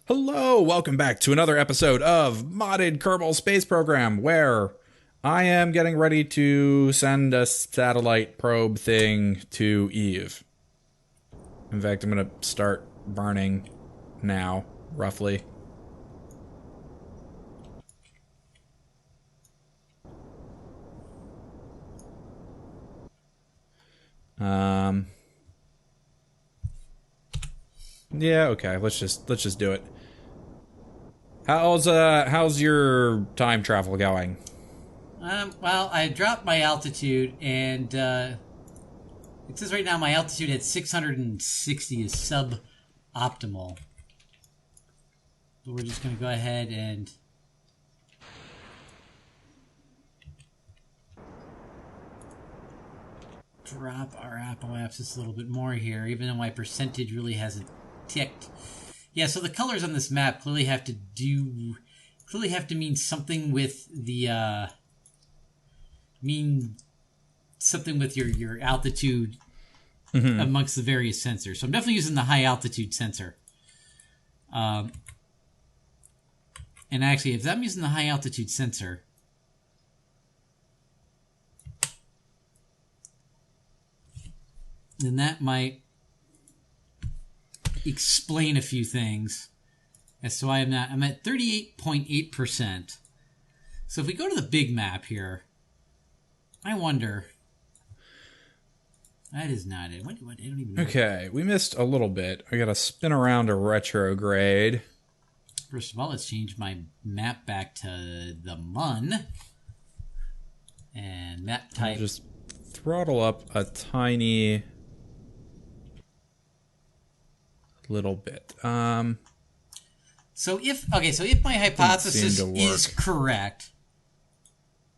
Hello, welcome back to another episode of Modded Kerbal Space Program, where I am getting ready to send a satellite probe thing to Eve. In fact, I'm going to start burning now, roughly. Yeah, okay, let's just do it. How's your time travel going? Well, I dropped my altitude, and it says right now my altitude at 660 is suboptimal. So we're just going to go ahead and drop our apoapsis a little bit more here, even though my percentage really hasn't ticked. Yeah, so the colors on this map clearly have to mean something with the your altitude amongst the various sensors. So I'm definitely using the high altitude sensor. And actually, if I'm using the high altitude sensor, then that might explain a few things as to why I'm at 38.8%. So if we go to the big map here, I wonder. That is not it. What I don't even know. Okay, we missed a little bit. I gotta spin around a retrograde. First of all, let's change my map back to the MUN. And map type. I'll just throttle up a tiny little bit. So if my hypothesis is correct,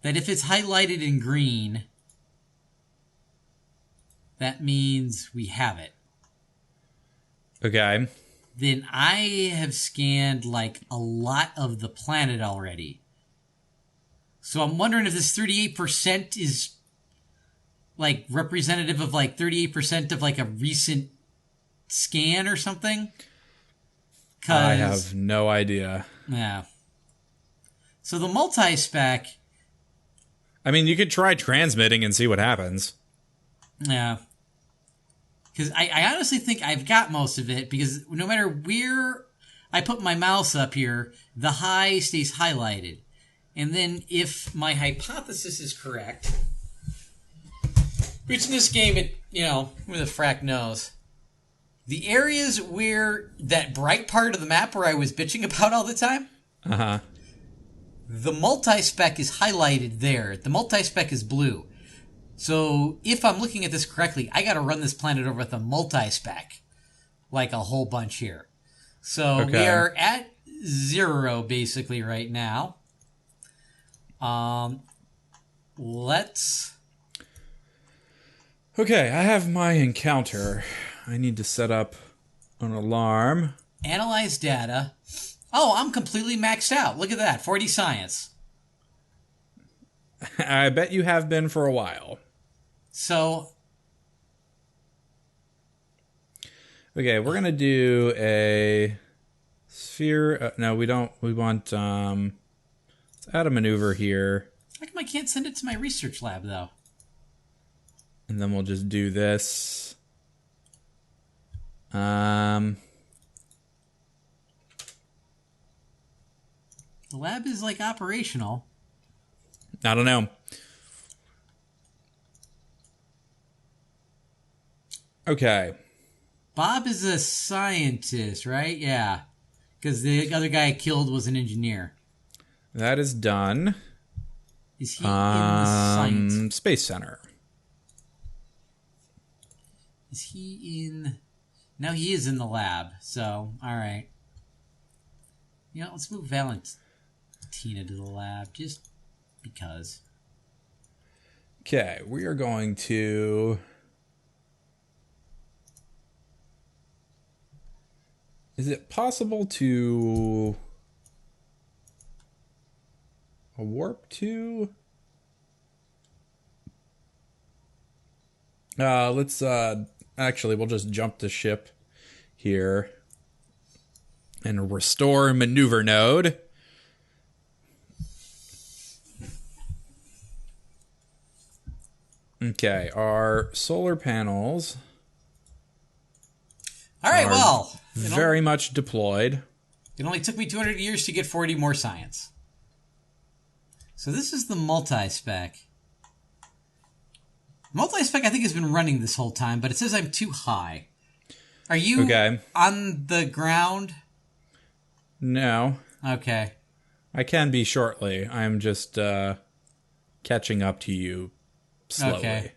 that if it's highlighted in green, that means we have it. Okay. Then I have scanned like a lot of the planet already. So I'm wondering if this 38% is like representative of like 38% of like a recent scan or something. I have no idea. Yeah. So the multi-spec. I mean, you could try transmitting and see what happens. Yeah. Because I honestly think I've got most of it, because no matter where I put my mouse up here, the high stays highlighted. And then if my hypothesis is correct, which in this game, who the frack knows, the areas where that bright part of the map where I was bitching about all the time, the multi-spec is highlighted there. The multi-spec is blue. So if I'm looking at this correctly, I got to run this planet over with a multi-spec, like a whole bunch here. So we are at 0 basically right now. Let's. Okay, I have my encounter. I need to set up an alarm. Analyze data. Oh, I'm completely maxed out. Look at that. 40 science. I bet you have been for a while. So. Okay, we're going to do a sphere. No, we don't. We want, let's add a maneuver here. How come I can't send it to my research lab, though? And then we'll just do this. The lab is like operational. I don't know. Okay. Bob is a scientist, right? Yeah. Because the other guy I killed was an engineer. That is done. Is he in the science? Space Center. Is he in... No, he is in the lab. So, alright. Let's move Valentina to the lab. Just because. Okay, we are going to... Is it possible to... a warp to... let's, actually, we'll just jump the ship here. And restore maneuver node. Okay, our solar panels All right, well, very much deployed. It only took me 200 years to get 40 more science. So this is the multi-spec. Multi-spec, I think, has been running this whole time, but it says I'm too high. Are you on the ground? No. Okay. I can be shortly. I'm just catching up to you slowly. Okay.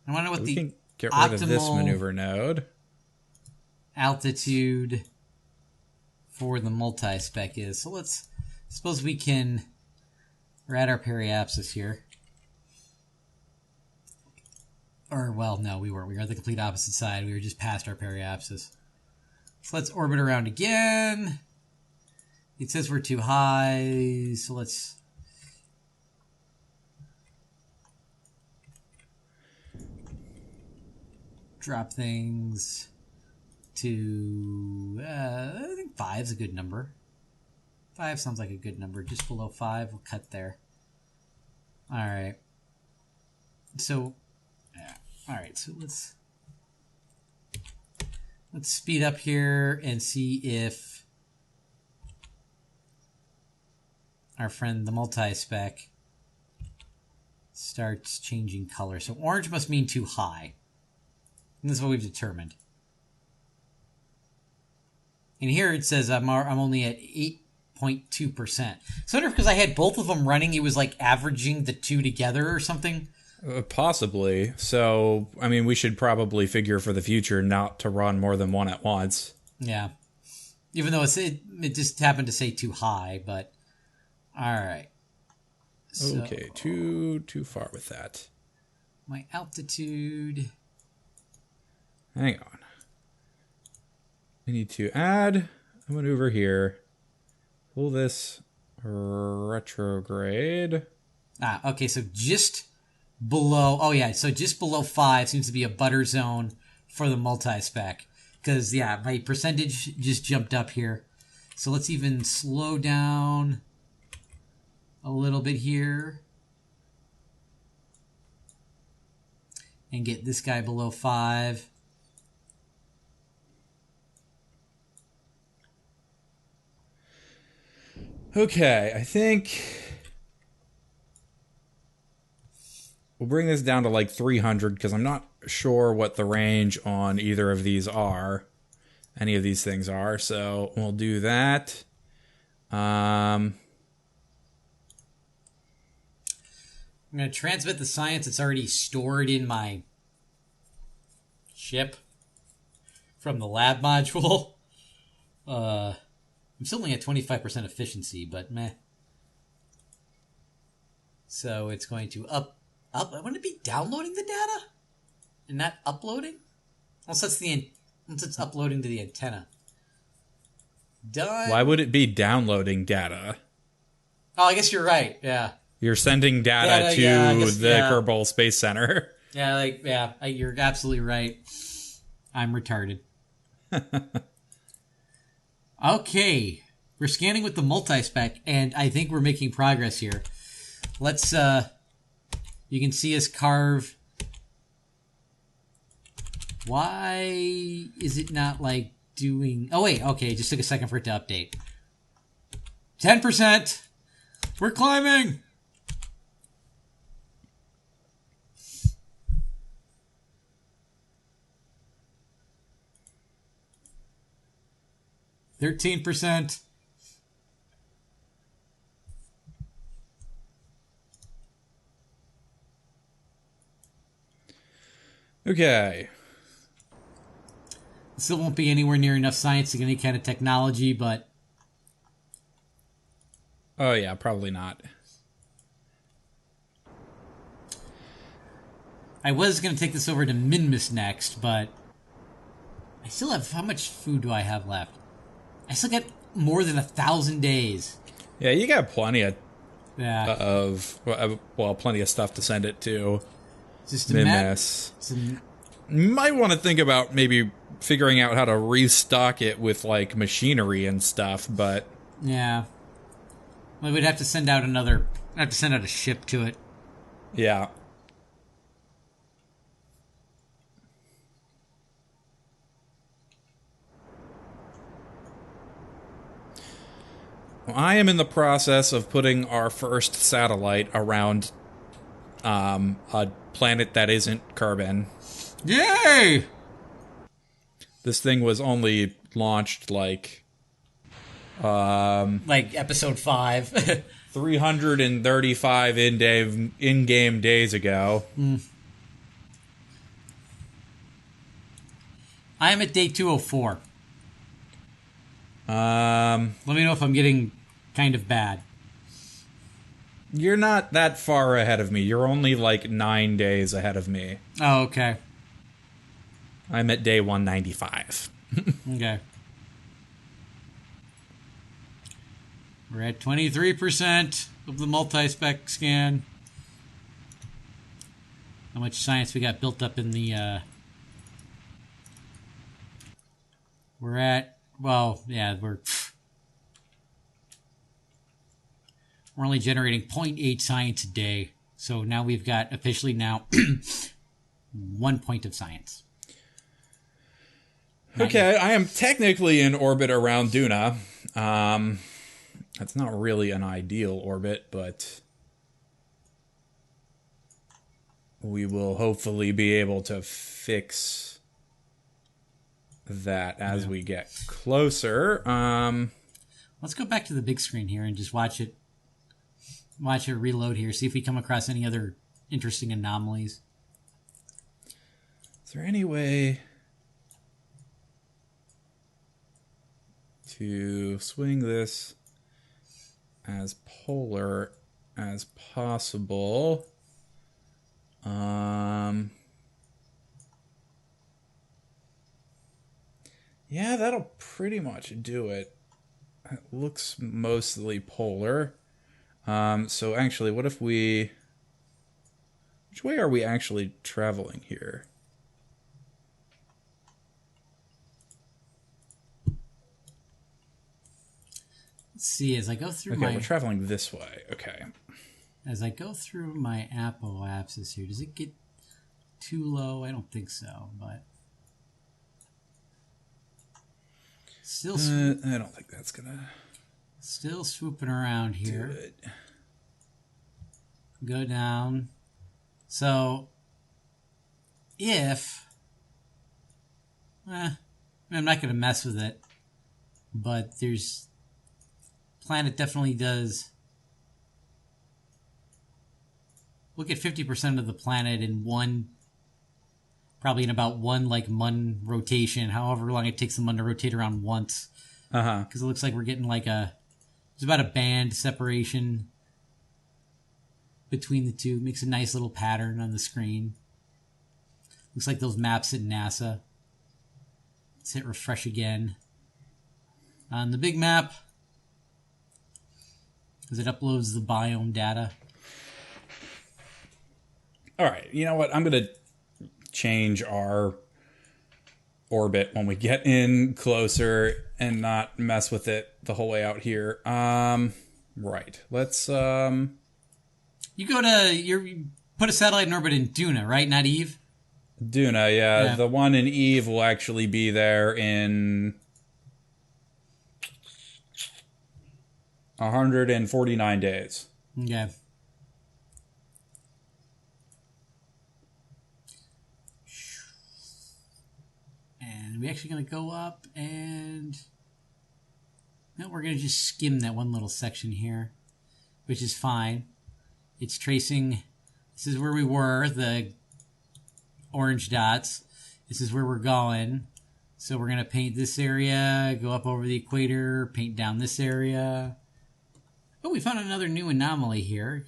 I want to know what we the can get rid of this maneuver node. Altitude for the multi-spec is. So let's suppose we can. We're at our periapsis here. Or, well, no, we weren't. We were at the complete opposite side. We were just past our periapsis. So let's orbit around again. It says we're too high, so let's... drop things to... I think 5's a good number. 5 sounds like a good number. Just below 5, we'll cut there. Alright. So... yeah. Alright, so let's speed up here and see if our friend the multi-spec starts changing color. So orange must mean too high. And this is what we've determined. And here it says I'm only at 8.2%. So I wonder if because I had both of them running, it was like averaging the two together or something. Possibly. So, I mean, we should probably figure for the future not to run more than one at once. Yeah. Even though it just happened to say too high, but... Alright. So, okay, too far with that. My altitude... Hang on. I need to add a maneuver here. Pull this retrograde. Okay, so just... below, oh yeah, so just below 5 seems to be a butter zone for the multi-spec. Because, yeah, my percentage just jumped up here. So let's even slow down a little bit here. And get this guy below 5. Okay, I think... we'll bring this down to like 300 because I'm not sure what the range on either of these are. Any of these things are. So we'll do that. I'm going to transmit the science that's already stored in my ship from the lab module. I'm still only at 25% efficiency, but meh. So it's going to up. Wouldn't it be downloading the data and not uploading? Unless it's uploading to the antenna. Done. Why would it be downloading data? Oh, I guess you're right. Yeah. You're sending data to the Kerbal Space Center. Yeah, you're absolutely right. I'm retarded. Okay. We're scanning with the multi-spec, and I think we're making progress here. Let's, you can see us carve. Why is it not, like, doing... oh, wait, okay, it just took a second for it to update. 10%! We're climbing! %. Okay. Still won't be anywhere near enough science to get any kind of technology, but... oh, yeah, probably not. I was going to take this over to Minmus next, but... I still have... how much food do I have left? I still got more than 1,000 days. Yeah, you got plenty of... plenty of stuff to send it to. Just Minmus. Might want to think about maybe figuring out how to restock it with, like, machinery and stuff, but... Yeah. Well, we'd have to send out a ship to it. Yeah. Well, I am in the process of putting our first satellite around a planet that isn't Kerbin. Yay! This thing was only launched like episode 5. 335 in-game days ago. I am at day 204. Let me know if I'm getting kind of bad. You're not that far ahead of me. You're only like 9 days ahead of me. Oh, okay. I'm at day 195. Okay. We're at 23% of the multi-spec scan. How much science we got built up in the... We're at... Well, yeah, we're only generating 0.8 science a day. So now we've got officially now 1 point of science. Okay, I am technically in orbit around Duna. That's not really an ideal orbit, but we will hopefully be able to fix that as we get closer. Let's go back to the big screen here and just watch it reload here, see if we come across any other interesting anomalies. Is there any way to swing this as polar as possible? Yeah, that'll pretty much do it. It looks mostly polar. So actually, what if we... Which way are we actually traveling here? Let's see, as I go through we're traveling this way. Okay. As I go through my apoapsis here, does it get too low? I don't think so, but... Still, I don't think that's gonna... Still swooping around here. Do it. Go down. So, if... I'm not going to mess with it. But there's... Planet definitely does... Look at 50% of the planet in one... Probably in about one, like, Mun rotation. However long it takes the Mun to rotate around once. Because it looks like we're getting like a... There's about a band separation between the two. Makes a nice little pattern on the screen. Looks like those maps at NASA. Let's hit refresh again. On the big map, as it uploads the biome data. All right, you know what? I'm going to change our orbit when we get in closer and not mess with it the whole way out here. Right. Let's You put a satellite in orbit in Duna, right? Not Eve? Duna, yeah. The one in Eve will actually be there in 149 days. Okay. And we're actually going to go up and... No, we're going to just skim that one little section here, which is fine. It's tracing... This is where we were, the orange dots. This is where we're going. So we're going to paint this area, go up over the equator, paint down this area. Oh, we found another new anomaly here.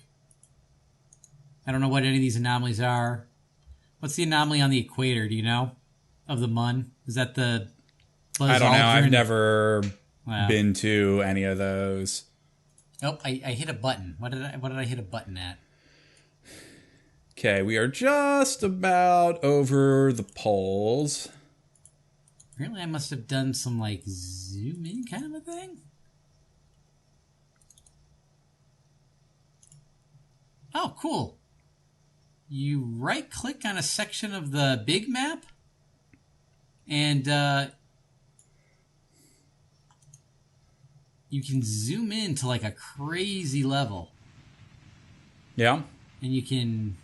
I don't know what any of these anomalies are. What's the anomaly on the equator, do you know? Of the Mun? Is that the... I don't know. I've never been to any of those. Oh, I hit a button. What did I hit a button at? Okay, we are just about over the poles. Apparently I must have done some, like, zoom in kind of a thing. Oh, cool. You right-click on a section of the big map, and you can zoom in to, like, a crazy level. Yeah. And you can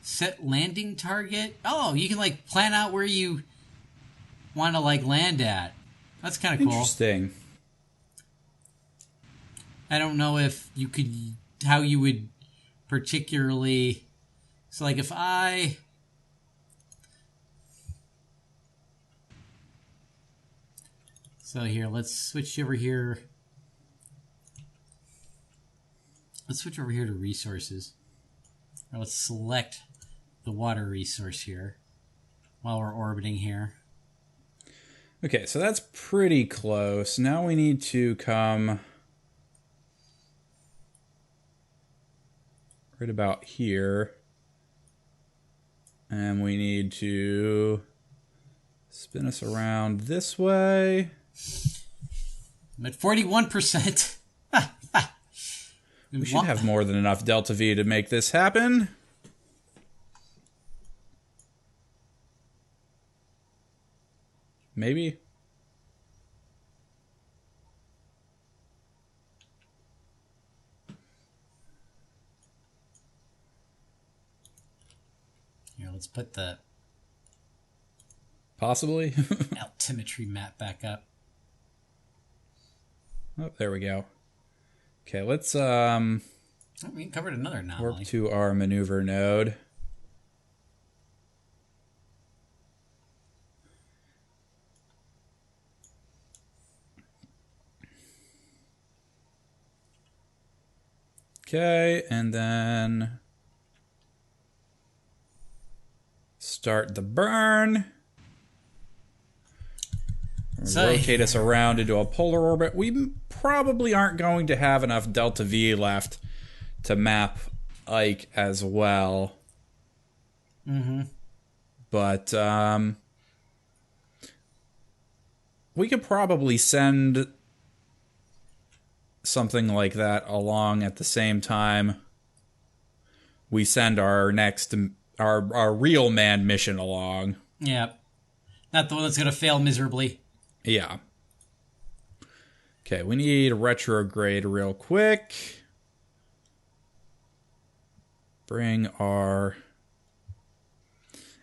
set landing target. Oh, you can, like, plan out where you want to, like, land at. That's kind of cool. Interesting. I don't know if you could, how you would particularly, so like if I, so here, let's switch over here. Let's switch over here to resources. Or let's select the water resource here while we're orbiting here. Okay, so that's pretty close. Now we need to come right about here. And we need to spin us around this way. I'm at 41%. We should have more than enough delta V to make this happen. Maybe. Here, let's put the Possibly. altimetry map back up. Oh, there we go. Okay, let's Oh, we covered another anomaly. warp to our maneuver node. Okay, and then start the burn. So, rotate us around into a polar orbit. We probably aren't going to have enough delta V left to map Ike as well. Mm-hmm. But we could probably send something like that along at the same time we send our next our real manned mission along. Yeah. Not the one that's going to fail miserably. Yeah. Okay, we need a retrograde real quick. Bring our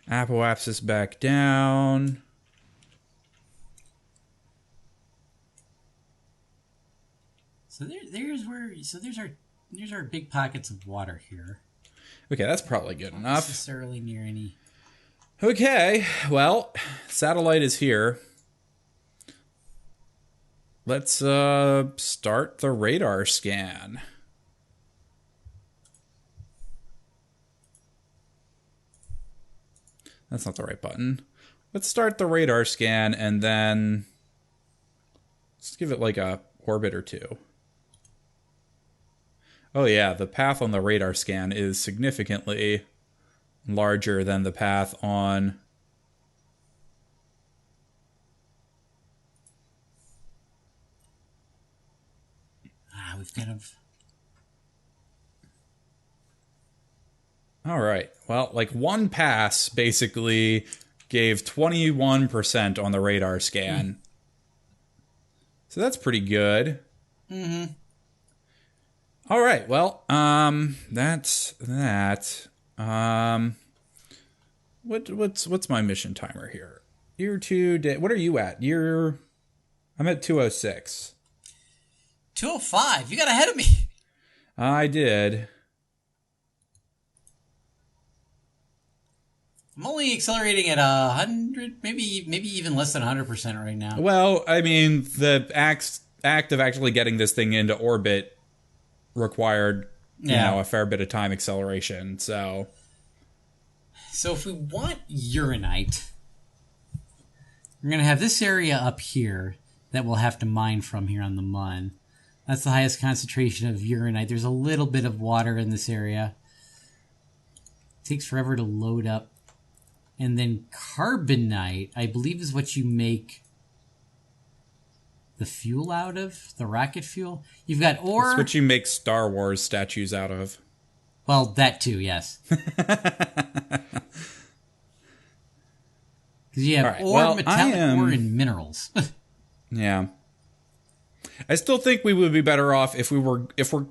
apoapsis back down. So there's our big pockets of water here. Okay, that's probably good enough. Not necessarily near any. Okay, well, satellite is here. Let's start the radar scan. That's not the right button. Let's start the radar scan and then let's give it like a orbit or two. Oh yeah, the path on the radar scan is significantly larger than the path on We've kind of. All right. Well, like one pass basically gave 21% on the radar scan. So that's pretty good. Mm-hmm. All right. Well, that's that. What's my mission timer here? Year 2 day. What are you at? I'm at 206. 205. You got ahead of me. I did. I'm only accelerating at 100, maybe even less than 100% right now. Well, I mean, the act of actually getting this thing into orbit required, a fair bit of time acceleration. So if we want uranite, we're going to have this area up here that we'll have to mine from here on the Mun. That's the highest concentration of uranite. There's a little bit of water in this area. Takes forever to load up. And then carbonite, I believe, is what you make the fuel out of, the rocket fuel. You've got ore. That's what you make Star Wars statues out of. Well, that too, yes. Because you have ore, metallic ore, and minerals. Yeah. I still think we would be better off if we're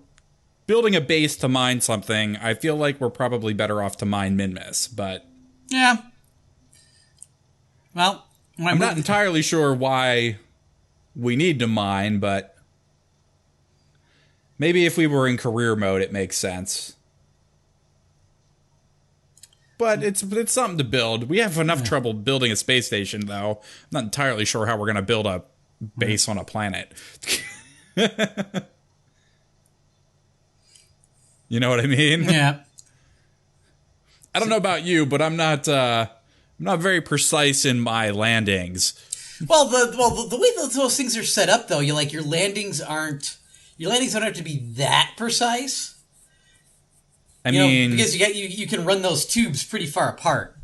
building a base to mine something. I feel like we're probably better off to mine Minmus, but yeah. Well, I'm not entirely sure why we need to mine, but maybe if we were in career mode, it makes sense. But it's something to build. We have enough trouble building a space station, though. I'm not entirely sure how we're going to build a base on a planet. You know what I mean? Yeah. I don't know about you, but I'm not very precise in my landings. Well, the way those things are set up, though, your landings don't have to be that precise. I mean, because you can run those tubes pretty far apart.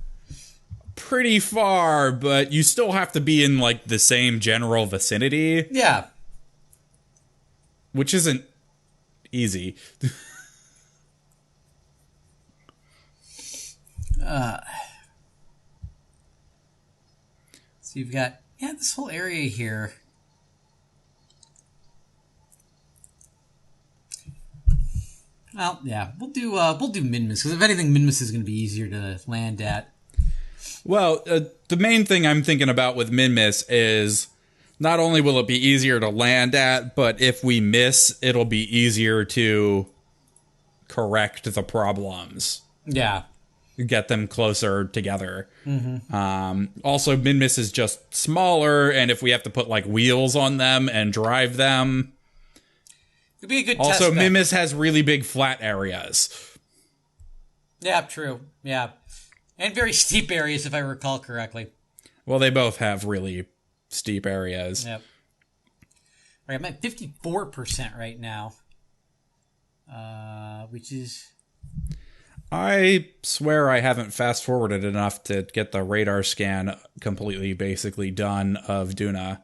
Pretty far, but you still have to be in like the same general vicinity. Yeah. Which isn't easy. So you've got this whole area here. Well, yeah, we'll do Minmus, because if anything, Minmus is going to be easier to land at. Well, the main thing I'm thinking about with Minmus is not only will it be easier to land at, but if we miss, it'll be easier to correct the problems. Yeah. Get them closer together. Mm-hmm. Also, Minmus is just smaller, and if we have to put like wheels on them and drive them, it'd be a good also, test bed. Minmus has really big flat areas. Yeah, true. Yeah. And very steep areas, if I recall correctly. Well, they both have really steep areas. Yep. All right, I'm at 54% right now. Which is... I swear I haven't fast-forwarded enough to get the radar scan completely, basically done of Duna.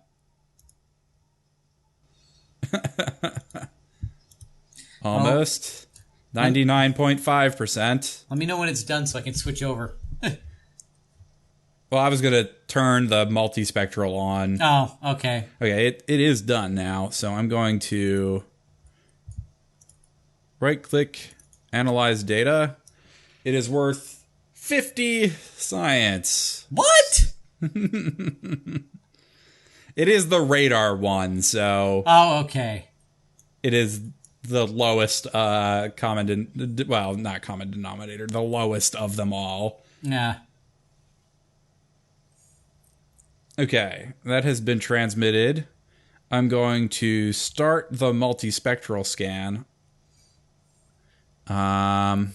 Almost. 99.5%. Let me know when it's done so I can switch over. Well, I was going to turn the multispectral on. Oh, okay. Okay, it is done now, so I'm going to right-click, analyze data. It is worth 50 science. What? It is the radar one, so... Oh, okay. It is the lowest not common denominator, the lowest of them all. Yeah. Okay, that has been transmitted. I'm going to start the multispectral scan. I'm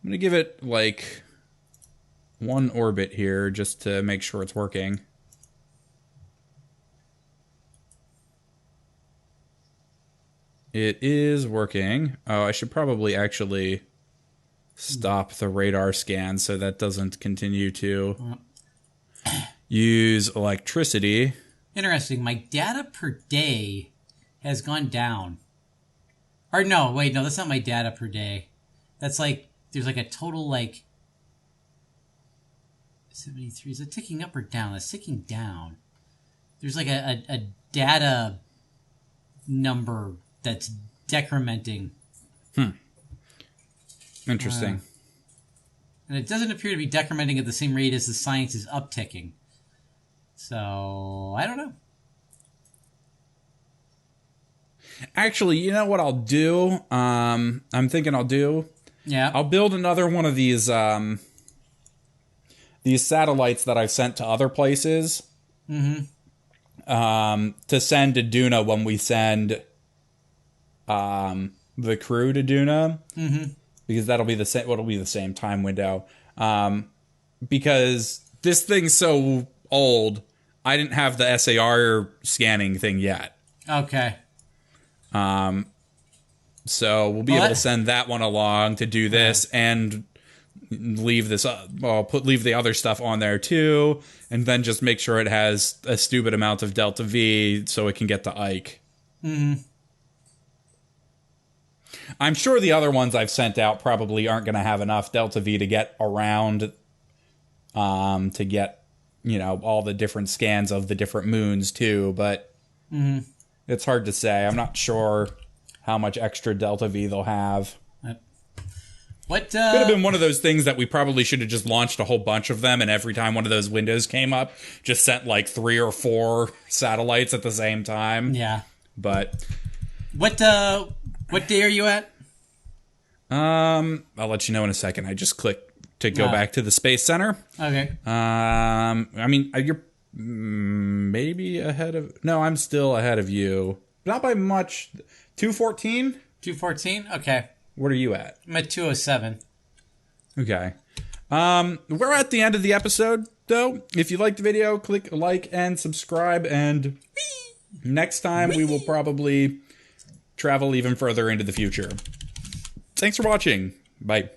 going to give it, like, one orbit here just to make sure it's working. It is working. Oh, I should probably actually stop the radar scan so that doesn't continue to use electricity. Interesting. My data per day has gone down. Or no, wait, no, that's not my data per day. That's like, there's like a total like 73. Is it ticking up or down? It's ticking down. There's like a data number that's decrementing. Interesting. And it doesn't appear to be decrementing at the same rate as the science is upticking. So, I don't know. Actually, you know what I'll do? I'm thinking I'll do? Yeah. I'll build another one of these satellites that I've sent to other places. Mm-hmm. To send to Duna when we send the crew to Duna. Mm-hmm. Because that'll be the same time window. Because this thing's so old, I didn't have the SAR scanning thing yet. Okay. So we'll be able to send that one along to do this and leave this leave the other stuff on there too, and then just make sure it has a stupid amount of delta V so it can get to Ike. I'm sure the other ones I've sent out probably aren't going to have enough delta V to get around to get, you know, all the different scans of the different moons too, but it's hard to say. I'm not sure how much extra delta V they'll have. What could have been one of those things that we probably should have just launched a whole bunch of them, and every time one of those windows came up, just sent like 3 or 4 satellites at the same time. Yeah. But what day are you at? I'll let you know in a second. I just clicked to go back to the Space Center. Okay. I mean, you're maybe ahead of... No, I'm still ahead of you. Not by much. 214? 214? Okay. What are you at? I'm at 207. Okay. We're at the end of the episode, though. If you liked the video, click like and subscribe, and next time we will probably travel even further into the future. Thanks for watching. Bye.